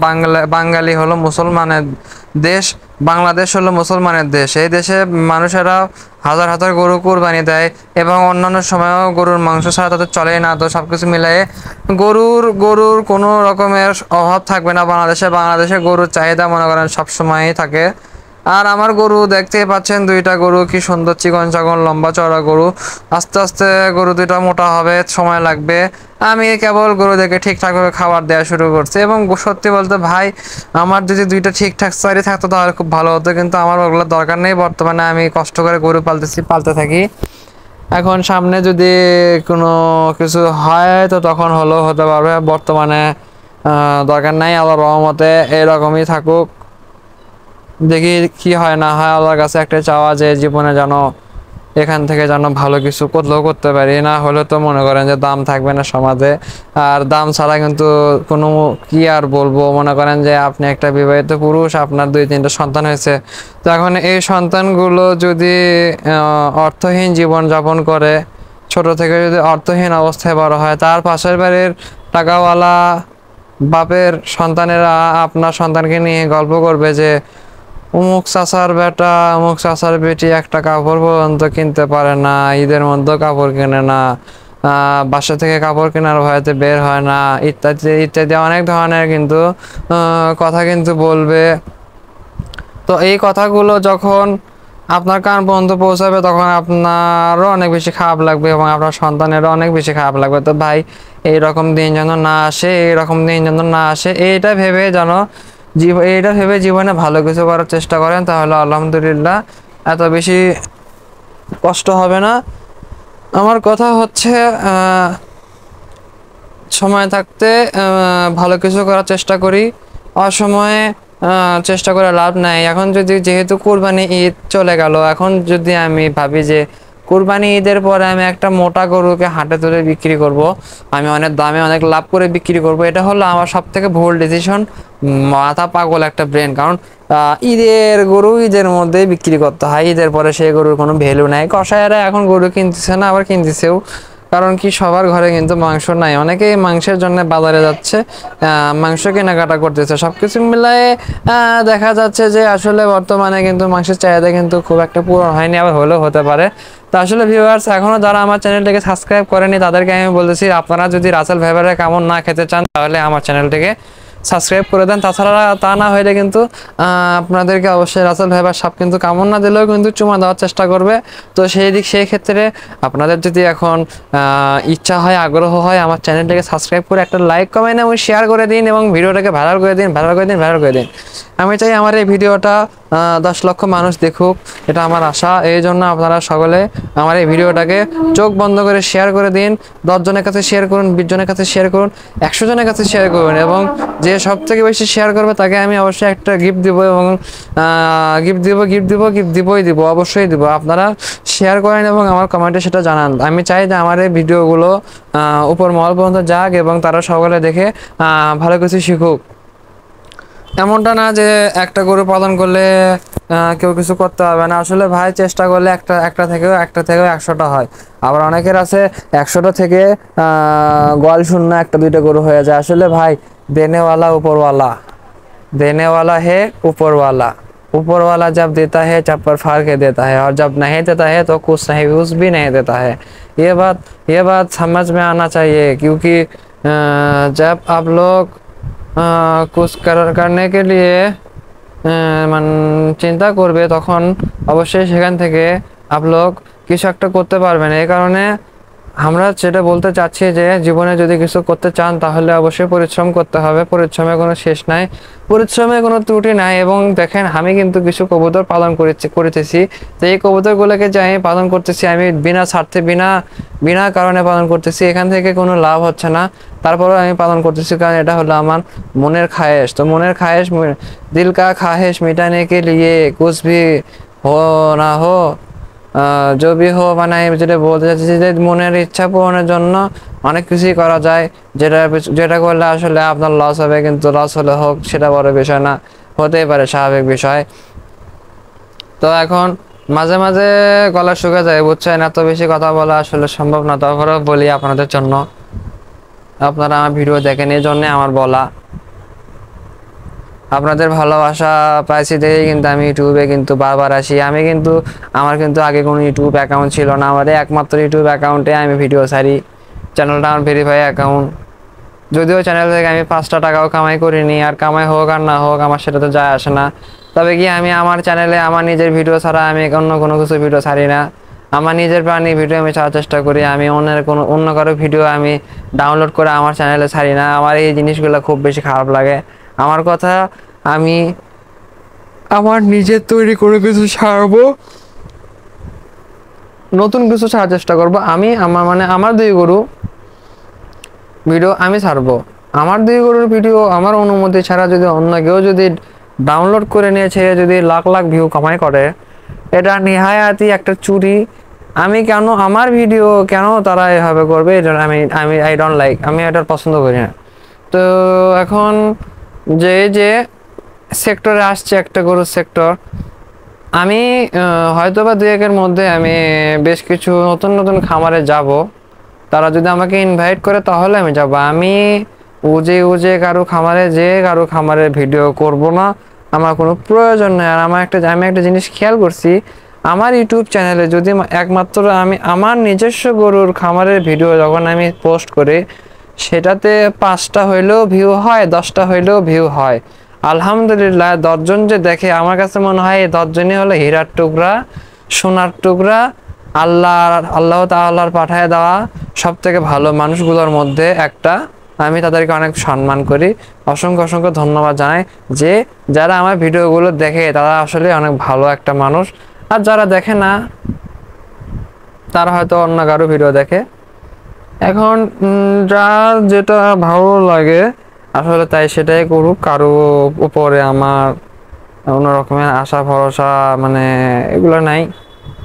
বাঙালি হলো মুসলমানের দেশ, বাংলাদেশ হলো মুসলমানের দেশ। এই দেশে মানুষেরা হাজার হাজার গরু কুরবানি দেয়, এবং অন্যান্য সময়ও গরুর মাংস ছাড়া তাদের চলেই না। তো সবকিছু মিলিয়ে গরুর কোনো রকমের অভাব থাকবে না বাংলাদেশে। গরুর চাহিদা মনে করেন সবসময়ই থাকে। আর আমার গরু দেখতেই পাচ্ছেন, দুইটা গরু কি সুন্দর চিকন চাকন লম্বা চওড়া গরু। আস্তে আস্তে গরু দুইটা মোটা হবে, সময় লাগবে। আমি কেবল গরুদেরকে ঠিকঠাকভাবে খাবার দেওয়া শুরু করছি, এবং সত্যি বলতে ভাই, আমার যদি দুইটা ঠিকঠাক সাইডে থাকতো তাহলে খুব ভালো হতো, কিন্তু আমার ওগুলো দরকার নেই। বর্তমানে আমি কষ্ট করে গরু পালতে থাকি। এখন সামনে যদি কোনো কিছু হয় তো তখন হতে পারবে। বর্তমানে দরকার নাই, আল্লাহর রহমতে এরকমই থাকুক। দেখি কি হয় না হয়। আল্লাহর কাছে একটা চাওয়া যে জীবনে যেন এখান থেকে যেন ভালো কিছু করতে পারি, না হলে তো মনে করেন যে দাম থাকবে না সমাজে। আর দাম ছাড়া কিন্তু কোনো, কি আর বলবো, মনে করেন যে আপনি একটা বিবাহিত পুরুষ, আপনার 2-3টা সন্তান হয়েছে। তো এখন এই সন্তানগুলো যদি অর্থহীন জীবন যাপন করে, ছোট থেকে যদি অর্থহীন অবস্থায় বড় হয়, তার পাশের বাড়ির টাকাওয়ালা বাপের সন্তানেরা আপনার সন্তানকে নিয়ে গল্প করবে যে অমুক চাচার বেটা, অমুক চাচার বেটি একটা কাপড় পর্যন্ত কিনতে পারে না, ঈদের মধ্যে কাপড় কেনে না, বাসা থেকে কাপড় কেনার ভয়তে বের হয় না, ইত্যাদি ইত্যাদি অনেক ধরনের কিন্তু কথা কিন্তু বলবে। তো এই কথাগুলো যখন আপনার কান পর্যন্ত পৌঁছাবে, তখন আপনারও অনেক বেশি খারাপ লাগবে এবং আপনার সন্তানেরও অনেক বেশি খারাপ লাগবে। তো ভাই, এইরকম দিন যেন না আসে, এইরকম দিন যেন না আসে, এইটা ভেবে জীবনে ভালো কিছু করার চেষ্টা করেন, তাহলে আলহামদুলিল্লাহ এত বেশি কষ্ট হবে না। আমার কথা হচ্ছে, সময় থাকতে ভালো কিছু করার চেষ্টা করি, অসময়ে চেষ্টা করে লাভ নাই। এখন যেহেতু কুরবানি ঈদ চলে গেল, এখন যদি আমি ভাবি যে কুরবানি ঈদের পরে আমি একটা মোটা গরুকে হাটে তুলে বিক্রি করব, আমি অনেক দামে অনেক লাভ করে বিক্রি করব, এটা হলো আমার সব থেকে ভুল ডিসিশন। মাথা পাগল একটা ব্রেন। কারণ ঈদের গরু ঈদের মধ্যেই বিক্রি করতে হয়, ঈদের পরে সেই গরুর কোনো ভ্যালু নাই। কসাইয়েরা এখন গরু কিনতেছে না, আবার কিনতেছেও। কারণ কি, সবার ঘরে কিন্তু মাংস নাই, অনেকেই মাংসের জন্য বাজারে যাচ্ছে, মাংস কেনাকাটা করতেছে। সবকিছু মিলায়ে দেখা যাচ্ছে যে আসলে বর্তমানে কিন্তু মাংসের চাহিদা কিন্তু খুব একটা পূরণ হয়নি, আবার হলেও হতে পারে। তো আসলে ভিউয়ার্স, এখনো যারা আমার চ্যানেলটিকে সাবস্ক্রাইব করেনি তাদেরকে আমি বলতেছি, আপনারা যদি রাসেল ভাইবারের কামড় না খেতে চান তাহলে আমার চ্যানেলটিকে সাবস্ক্রাইব করে দেন। তাছাড়া তা না হলে কিন্তু আপনাদেরকে অবশ্যই রাসেল ভাইবার সাপ কিন্তু কামড় না দিলেও কিন্তু চুমা দেওয়ার চেষ্টা করবে। তো সেই ক্ষেত্রে আপনাদের যদি এখন ইচ্ছা হয়, আগ্রহ হয়, আমার চ্যানেলটাকে সাবস্ক্রাইব করে একটা লাইক কমেন্ট এবং শেয়ার করে দিন, এবং ভিডিওটাকে ভাইরাল করে দিন, ভাইরাল করে দিন, ভাইরাল করে দিন। আমি চাই আমার এই ভিডিওটা 10 লক্ষ মানুষ দেখুক, এটা আমার আশা। এই জন্য আপনারা সকলে আমার এই ভিডিওটাকে চোখ বন্ধ করে শেয়ার করে দিন। 10 জনের কাছে শেয়ার করুন, 20 জনের কাছে শেয়ার করুন, 100 জনের কাছে শেয়ার করুন, এবং যে সব থেকে বেশি শেয়ার করবে তাকে আমি অবশ্যই একটা গিফট দিব, এবং গিফট দিব, অবশ্যই দিব। আপনারা শেয়ার করেন এবং আমার কমেন্টে সেটা জানান। আমি চাই যে আমার এই ভিডিওগুলো উপর মহল পর্যন্ত যাক, এবং তারা সকলে দেখে ভালো কিছু শিখুক। এমনটা না যে একটা গরু পালন করলে কেউ কিছু করতে হবে না। আসলে ভাই, চেষ্টা করলে একটা থেকেও 100টা হয়। আবার অনেকের আছে 100টা থেকে গোয়াল শূন্য 1-2টা গরু হয়ে যায়। আসলে ভাই, দেনেওয়ালা উপরওয়ালা, देने वाला है ऊपर वाला, ऊपर वाला जब देता है चप्पल फाड़ के देता है, और जब नहीं देता है तो कुछ नहीं, कुछ भी नहीं देता है। ये बात समझ में आना चाहिए, क्योंकि जब आप लोग कुछ करने के लिए চিন্তা করবে, তখন অবশ্যই সেখান থেকে आप लोग কিছু একটা করতে পারবেন। এই কারণে আমরা যেটা বলতে চাচ্ছি যে জীবনে যদি কিছু করতে চান তাহলে অবশ্যই পরিশ্রম করতে হবে। পরিশ্রমের কোনো শেষ নাই, পরিশ্রমের কোনো ত্রুটি নাই। এবং দেখেন, আমি কিন্তু কিছু কবুতর পালন করতেছি। তো এই কবুতরগুলোকে যে আমি পালন করতেছি, আমি বিনা স্বার্থে, বিনা কারণে পালন করতেছি। এখান থেকে কোনো লাভ হচ্ছে না, তারপরেও আমি পালন করতেছি, কারণ এটা হলো আমার মনের খায়েশ। তো মনের খায়েশ, দিল কা খায়েশ মিটানে কে লিয়ে কুছ ভি হো না হো, जो भी हो, মানে যেটা বলতে চাচ্ছি যে মনের ইচ্ছা পূরণের জন্য অনেক কিছুই করা যায়, যেটা করলে আসলে আপনার লস হবে, কিন্তু লস হলে হোক সেটা বড় বিষয় না, হতেই পারে, স্বাভাবিক বিষয়। তো এখন মাঝে মাঝে গলা শুকে যায়, বুঝছেন, এত বেশি কথা বলা আসলে সম্ভব না, তারপরেও বলি আপনাদের জন্য। আপনারা আমার ভিডিও দেখেন, এই জন্য আমার বলা। আপনাদের ভালোবাসা পাইছি দেখেই কিন্তু আমি ইউটিউবে কিন্তু বারবার আসি। আমার কিন্তু আগে কোনো ইউটিউব অ্যাকাউন্ট ছিল না, আমাদের একমাত্র ইউটিউব অ্যাকাউন্টে আমি ভিডিও ছাড়ি। চ্যানেলটা আমার ভেরিফাই অ্যাকাউন্ট, যদিও চ্যানেল থেকে আমি 5টা টাকাও কামাই করিনি, আর কামাই হোক আর না হোক আমার সেটাতে যায় আসে না। তো তবে কি আমি আমার চ্যানেলে আমার নিজের ভিডিও ছাড়া আমি অন্য কোনো কিছু ভিডিও ছাড়ি না। আমার নিজের প্রাণী ভিডিও আমি ছাড়ার চেষ্টা করি। আমি অন্য কারো ভিডিও আমি ডাউনলোড করে আমার চ্যানেলে ছাড়ি না। আমার এই জিনিসগুলো খুব বেশি খারাপ লাগে। আমার কথা, আমি আমার নিজের তৈরি করে কিছু ছাড়বো, নতুন কিছু ছাড়ার চেষ্টা করব। আমি আমার দুই গরু ভিডিও আমি ছাড়বো। আমার দুই গরুর ভিডিও আমার অনুমতি ছাড়া যদি অন্য কেউ যদি ডাউনলোড করে নিয়ে ছেড়ে যদি লাখ লাখ ভিউ কামাই করে, এটা নেহায়াতি একটা চুরি। আমি কেন আমার ভিডিও কেন তারা এভাবে করবে, এটা আমি আই ডোন্ট লাইক, আমি এটা পছন্দ করি না। তো এখন যে সেক্টরে আসছে একটা গরুর সেক্টর, আমি হয়তোবা দুই একের মধ্যে আমি বেশ কিছু নতুন নতুন খামারে যাব। তারা যদি আমাকে ইনভাইট করে তাহলে আমি যাব। আমি উজে কারো খামারে ভিডিও করব না, আমার কোনো প্রয়োজন নেই। আর আমি একটা জিনিস খেয়াল করছি, আমার ইউটিউব চ্যানেলে যদি একমাত্র আমি আমার নিজস্ব গরুর খামারের ভিডিও যখন আমি পোস্ট করি, সেটাতে 5টা হইলেও ভিউ হয়, 10টা হইলেও ভিউ হয়। আলহামদুলিল্লাহ, 10জন যে দেখে, আমার কাছে মনে হয় এই 10জনই হলো হীরার টুকরা, সোনার টুকরা, আল্লাহ তাআলার পাঠায় দেওয়া সব থেকে ভালো মানুষগুলোর মধ্যে একটা। আমি তাদেরকে অনেক সম্মান করি, অসংখ্য অসংখ্য ধন্যবাদ জানাই যে যারা আমার ভিডিওগুলো দেখে তারা আসলে অনেক ভালো একটা মানুষ। আর যারা দেখে না তারা হয়তো অন্য কারো ভিডিও দেখে। এখন যার যেটা ভালো লাগে আসলে তাই সেটাই করুক। কারো উপরে আমার অন্য রকমের আশা ভরসা এগুলো নাই।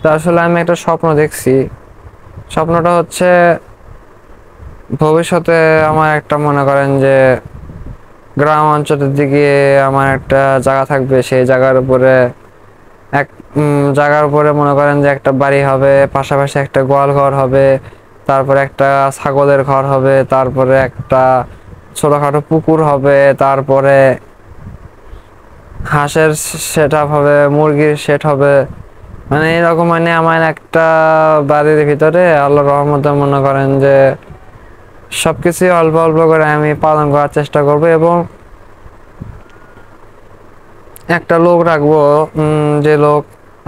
তো আসলে আমি একটা স্বপ্ন দেখছি। স্বপ্নটা হচ্ছে ভবিষ্যতে আমার একটা মনে করেন যে গ্রাম অঞ্চলের দিকে আমার একটা জায়গা থাকবে। সেই জায়গার উপরে মনে করেন যে একটা বাড়ি হবে, পাশাপাশি একটা গোয়াল ঘর হবে, তারপরে একটা ছাগলের ঘর হবে, তারপরে একটা ছোটখাটো পুকুর হবে, তারপরে হাঁসের সেট আপ হবে, মুরগির সেট হবে। এরকম আমার একটা বাড়ির ভিতরে আল্লাহর রহমতে মনে করেন যে সবকিছু অল্প অল্প করে আমি পালন করার চেষ্টা করব, এবং একটা লোক রাখবো যে লোক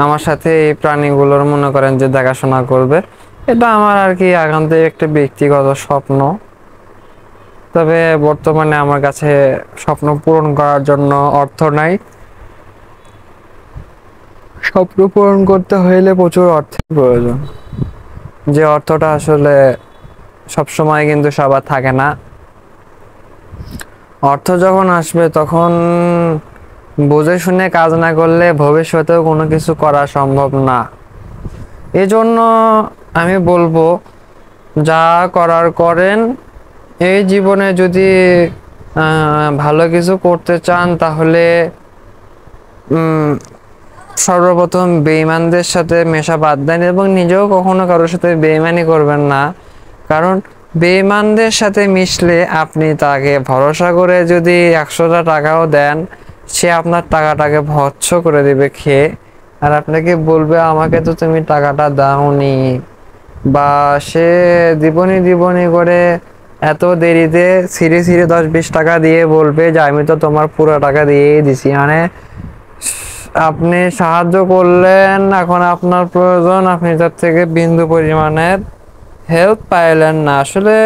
আমার সাথে এই প্রাণীগুলোর মনে করেন যে দেখাশোনা করবে। এটা আমার আর কি একান্তই একটা ব্যক্তিগত স্বপ্ন। তবে বর্তমানে আমার কাছে স্বপ্ন পূরণ করার জন্য অর্থ নাই। স্বপ্ন পূরণ করতে হইলে প্রচুর অর্থের প্রয়োজন, যে অর্থটা আসলে সবসময় কিন্তু সবার থাকে না। অর্থ যখন আসবে তখন বুঝে শুনে কাজ না করলে ভবিষ্যতেও কোনো কিছু করা সম্ভব না। এজন্য আমি বলবো, যা করার করেন। এই জীবনে যদি ভালো কিছু করতে চান তাহলে সর্বপ্রথম বেঈমানদের সাথে মেশা বাদ দেন, এবং নিজেও কখনো কারোর সাথে বেঈমানি করবেন না। কারণ বেঈমানদের সাথে মিশলে আপনি তাকে ভরসা করে যদি 100টা টাকাও দেন, সে আপনার টাকাটাকে ভৎস করে দেবে খেয়ে। আর আপনাকে বলবে আমাকে তো তুমি টাকাটা দাওনি, বা সে দিবনি করে এত দেরিতে সিঁড়ি 10-20 টাকা দিয়ে বলবে যে আমি তো তোমার পুরো টাকা দিয়েই দিছি। আপনি সাহায্য করলেন, এখন আপনার প্রয়োজন, আপনি তার থেকে বিন্দু পরিমাণের হেল্প পাইলেন না। আসলে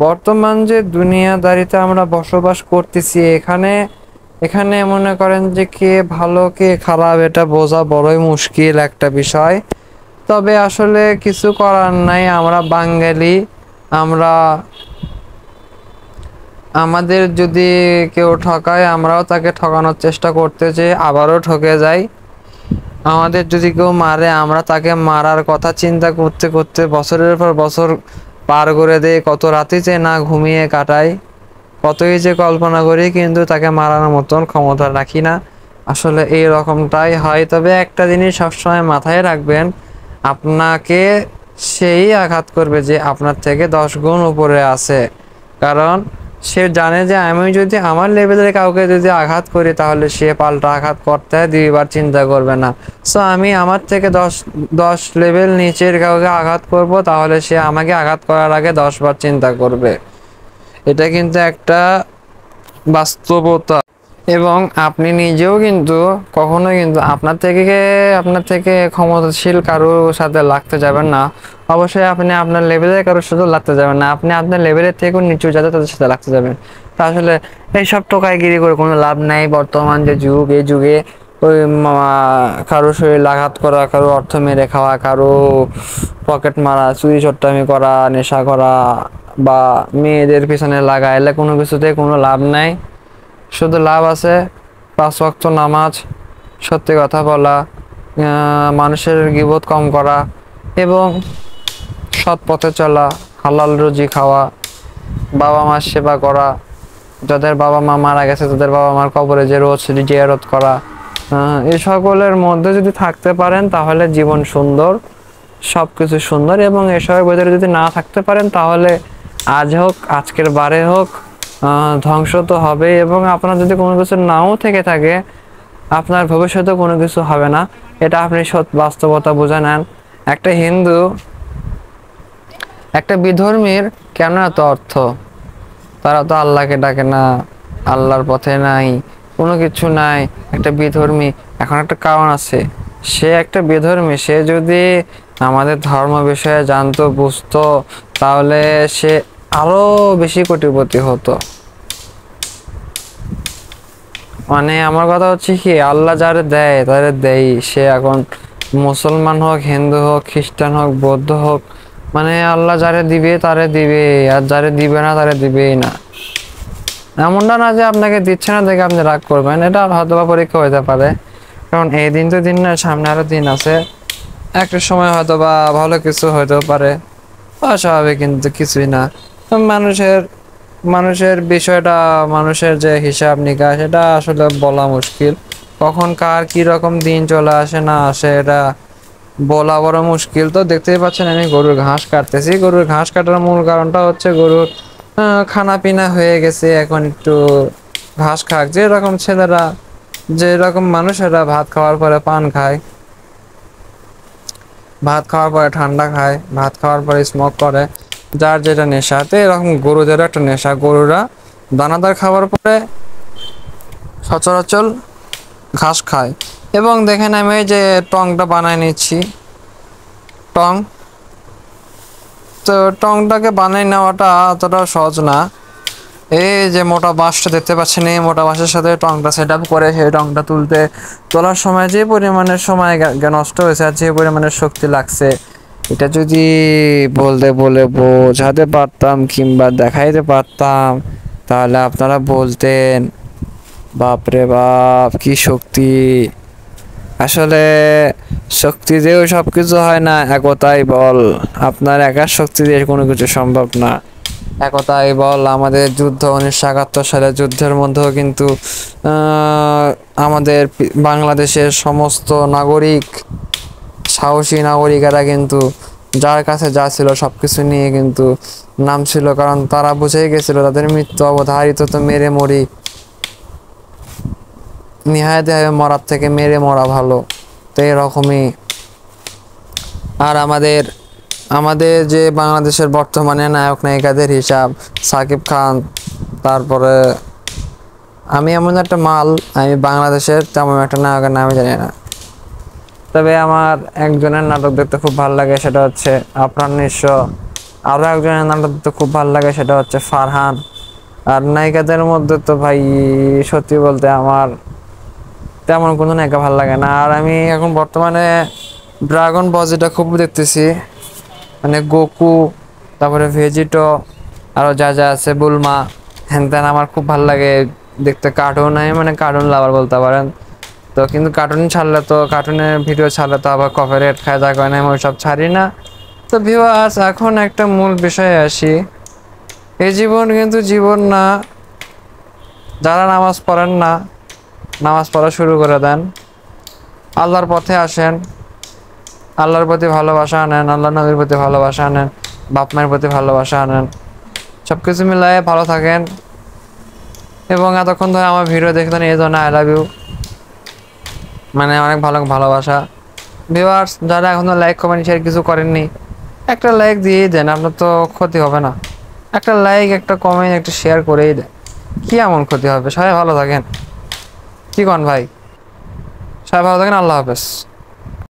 বর্তমান যে দুনিয়াদারিতে আমরা বসবাস করতেছি, এখানে মনে করেন যে কে ভালো কে খারাপ এটা বোঝা বড়ই মুশকিল একটা বিষয়। তবে আসলে কিছু করার নাই, আমরা বাঙালি। আমরা আমাদের যদি কেউ ঠকায় আমরাও তাকে ঠকানোর চেষ্টা করতে যেয়ে আবারও ঠকে যাই। আমাদের যদি কেউ মারে আমরা তাকে মারার কথা চিন্তা করতে করতে বছরের পর বছর পার করে দেই, কত রাতে যে না ঘুমিয়ে কাটাই, কতই যে কল্পনা করি, কিন্তু তাকে মারানোর মতন ক্ষমতা রাখি না। আসলে এই রকমটাই হয়। তবে একটা জিনিস সবসময় মাথায় রাখবেন, আপনাকে সেই আঘাত করবে যে আপনার থেকে 10 গুণ উপরে আছে। কারণ সে জানে যে আমি যদি আমার লেভেলের কাউকে যদি আঘাত করি তাহলে সে পাল্টা আঘাত করতে 2বার চিন্তা করবে না। সো আমি আমার থেকে 10 লেভেল নিচের কাউকে আঘাত করব, তাহলে সে আমাকে আঘাত করার আগে 10বার চিন্তা করবে। এটা কিন্তু একটা বাস্তবতা। এবং আপনি নিজেও কিন্তু কখনোই কিন্তু আপনার থেকে ক্ষমতাশীল কারোর সাথে লাগতে যাবেন না। অবশ্যই আপনি আপনার লেভেলের কারোর সাথে লাগতে যাবেন না, আপনি আপনার লেভেলের থেকেও নিচু যাতে তাদের সাথে লাগতে যাবেন। তা আসলে এইসব টোকাইগিরি করে কোনো লাভ নাই। বর্তমান যে যুগ, এই যুগে ওই কারো শরীর আঘাত করা, কারো অর্থ মেরে খাওয়া, কারো পকেট মারা, চুরি চট্টামি করা, নেশা করা বা মেয়েদের পিছনে লাগা, এলে কোনো কিছুতে কোনো লাভ নাই। শুধু লাভ আছে 5 ওয়াক্ত নামাজ, সত্যি কথা বলা, মানুষের গীবত কম করা এবং সৎ পথে চলা, হালাল রুজি খাওয়া, বাবা মার সেবা করা, যাদের বাবা মা মারা গেছে তাদের বাবা মার কবরে যে রোজ জিয়ারত করা। এই সকলের মধ্যে যদি থাকতে পারেন তাহলে জীবন সুন্দর, সবকিছু সুন্দর। এবং এসবের ভিতরে যদি না থাকতে পারেন তাহলে আজ হোক, আজকের বারে হোক, ধ্বংস তো হবে। এবং আপনার যদি কোনো কিছু নাও থেকে থাকে, আপনার ভবিষ্যতে কোনো কিছু হবে না। এটা আপনি বাস্তবতা বুঝে নেন। একটা হিন্দু, একটা বিধর্মীর কেন এত অর্থ? তারা তো আল্লাহকে ডাকে না, আল্লাহর পথে নাই, কোনো কিছু নাই। একটা বিধর্মী, এখন একটা কারণ আছে, সে একটা বিধর্মী, সে যদি আমাদের ধর্ম বিষয়ে জানতো, বুঝতো, তাহলে সে আরো বেশি কোটিপতি হতো। মানে আমার কথা হচ্ছে কি, আল্লাহ যারে দেয় তারে দেয়। সে এখন মুসলমান হোক, হিন্দু হোক, খ্রিস্টান হোক, বৌদ্ধ হোক, মানে আল্লাহ যারে দিবে তারে দিবে, আর যারে দিবে না তারে দিবেই না। এমনটা না যে আপনাকে দিচ্ছে না দেখে আপনি রাগ করবেন, এটা হয়তো বা পরীক্ষা হতে পারে। কারণ এই দিন তো দিন না, সামনে আরো দিন আছে। একটা সময় হয়তো বা ভালো কিছু হতেও পারে, অস্বাভাবিক কিন্তু কিছুই না। মানুষের মানুষের বিষয়টা, মানুষের যে হিসাব নিকাশ, এটা আসলে বলা মুশকিল। কখন কার কি রকম দিন চলে আসে না আসে, এটা বলা বড় মুশকিল। তো দেখতেই পাচ্ছেন আমি গরুর ঘাস কাটতেছি। গরুর ঘাস কাটার মূল কারণটা হচ্ছে গরুর খানা পিনা হয়ে গেছে, এখন একটু ঘাস খাক। যেরকম ছেলেরা, যেরকম মানুষেরা ভাত খাওয়ার পরে পান খায়, ভাত খাওয়ার পরে ঠান্ডা খায়, ভাত খাওয়ার পরে স্মোক করে, যার যেটা নেশা, তো এরকম গরুদেরও একটা নেশা। গরুরা দানাদার খাবার পরে সচরাচর ঘাস খায়। এবং দেখেন আমি এই যে টংটা বানায় নিচ্ছি, টং। তো টংটাকে বানিয়ে নেওয়াটা অতটা সহজ না। এই যে মোটা বাঁশটা দেখতে পাচ্ছেন, এই মোটা বাঁশের সাথে টংটা সেট আপ করে সেই টংটা তোলার সময় যে পরিমাণের সময় নষ্ট হয়েছে আর যে পরিমাণের শক্তি লাগছে, এটা যদি বলে বোঝাতে পারতাম কিংবা দেখাইতে পারতাম, তাহলে আপনারা বলতেন বাপরে বাপ কি শক্তি। আসলে শক্তি দিয়েও সবকিছু হয় না, একতাই বল। আপনার একার শক্তি দিয়ে কোনো কিছু সম্ভব না। একতাই বল। আমাদের যুদ্ধ 1971 সালের যুদ্ধের মধ্যেও কিন্তু আমাদের বাংলাদেশের সমস্ত নাগরিক, সাহসী নাগরিকেরা কিন্তু যার কাছে যা ছিল সবকিছু নিয়ে কিন্তু নাম ছিল। কারণ তারা বুঝেই গেছিল তাদের মৃত্যু অবধারিত, তো মেরে মরি, নিহায়াতে হবে, মরার থেকে মেরে মরা ভালো। তো এরকমই। আর আমাদের আমাদের যে বাংলাদেশের বর্তমানে নায়ক নায়িকাদের হিসাব, সাকিব খান, তারপরে আমি এমন একটা মাল, আমি বাংলাদেশের তেমন একটা নায়কের নামে জানি না। তবে আমার একজনের নাটক দেখতে খুব ভালো লাগে, সেটা হচ্ছে আফরান নিঃস্ব। আরও একজনের নাটক দেখতে খুব ভালো লাগে, সেটা হচ্ছে ফারহান। আর নায়িকাদের মধ্যে তো ভাই সত্যি বলতে আমার তেমন কোনো নায়িকা ভালো লাগে না। আর আমি এখন বর্তমানে ড্রাগন বজিটা খুব দেখতেছি, মানে গোকু, তারপরে ভেজিটো, আরও যা যা আছে, বুলমা, হ্যান ত্যান, আমার খুব ভালো লাগে দেখতে। কার্টুন, আমি মানে কার্টুন লাভার বলতে পারেন। তো কিন্তু কার্টুনের ভিডিও ছাড়লে তো আবার কপিরাইট খায়, যার কারণে আমি ওইসব ছাড়ি না। তো ভিউয়ার্স, এখন একটা মূল বিষয়ে আসি। এই জীবন কিন্তু জীবন না। যারা নামাজ পড়েন না, নামাজ পড়া শুরু করে দেন, আল্লাহর পথে আসেন, আল্লাহর প্রতি ভালোবাসা আনেন, আল্লাহ নবীর প্রতি ভালোবাসা আনেন, বাপ মায়ের প্রতি ভালোবাসা আনেন, সব কিছু মিলায়ে ভালো থাকেন। এবং এতক্ষণ ধরে আমার ভিডিও দেখলেন, এই জন্য আই লাভ ইউ, মানে অনেক ভালোবাসা। ভিউয়ার্স, যারা এখনো লাইক কমেন্ট শেয়ার কিছু করেননি, একটা লাইক দিয়েই দেন, আপনার তো ক্ষতি হবে না। একটা লাইক, একটা কমেন্ট, একটা শেয়ার করেই দেন, কি এমন ক্ষতি হবে? সবাই ভালো থাকেন। কি কন ভাই? সবাই ভালো থাকেন, আল্লাহ হাফেজ।